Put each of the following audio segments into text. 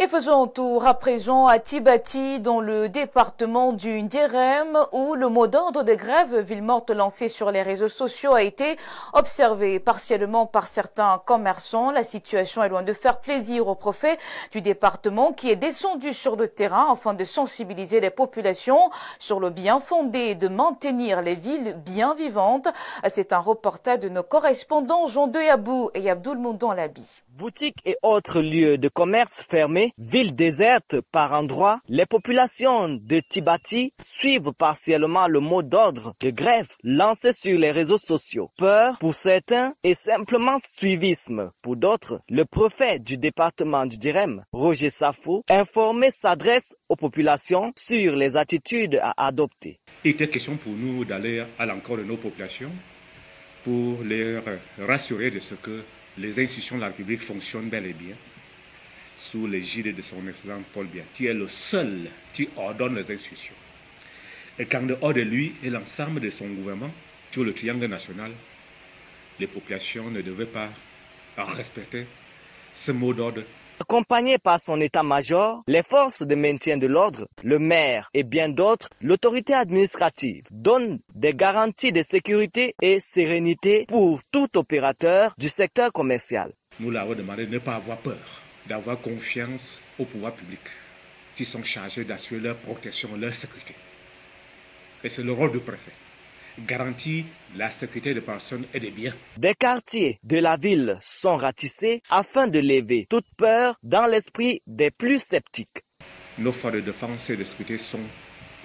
Et faisons un tour à présent à Tibati, dans le département du Ndiérem, où le mot d'ordre de grève ville morte lancé sur les réseaux sociaux a été observé partiellement par certains commerçants. La situation est loin de faire plaisir au préfet du département qui est descendu sur le terrain afin de sensibiliser les populations sur le bien fondé de maintenir les villes bien vivantes. C'est un reportage de nos correspondants Jean Deyabou et Abdoul Moundon Labi. Boutiques et autres lieux de commerce fermés, villes désertes par endroits, les populations de Tibati suivent partiellement le mot d'ordre de grève lancé sur les réseaux sociaux. Peur pour certains et simplement suivisme pour d'autres. Le préfet du département du Ndiérem, Roger Safou, informé s'adresse aux populations sur les attitudes à adopter. Il était question pour nous d'aller à l'encontre de nos populations pour les rassurer de ce que les institutions de la République fonctionnent bel et bien sous l'égide de son excellent Paul Biya, qui est le seul qui ordonne les institutions. Et qu'en dehors de lui et l'ensemble de son gouvernement, sur le triangle national, les populations ne devaient pas respecter ce mot d'ordre. Accompagné par son état-major, les forces de maintien de l'ordre, le maire et bien d'autres, l'autorité administrative donne des garanties de sécurité et sérénité pour tout opérateur du secteur commercial. Nous leur avons demandé de ne pas avoir peur, d'avoir confiance au pouvoir public, qui sont chargés d'assurer leur protection, leur sécurité. Et c'est le rôle du préfet. Garantit la sécurité des personnes et des biens. Des quartiers de la ville sont ratissés afin de lever toute peur dans l'esprit des plus sceptiques. Nos forces de défense et de sécurité sont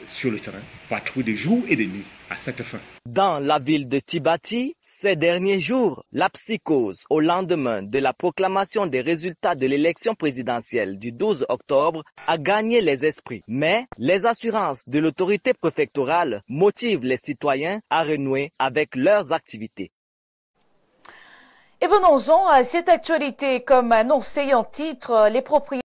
sur le terrain, patrouillent de jour et de nuit à cette fin. Dans la ville de Tibati, ces derniers jours, la psychose au lendemain de la proclamation des résultats de l'élection présidentielle du 12 octobre a gagné les esprits. Mais les assurances de l'autorité préfectorale motivent les citoyens à renouer avec leurs activités. Et venons-en à cette actualité. Comme annoncé en titre, les propriétaires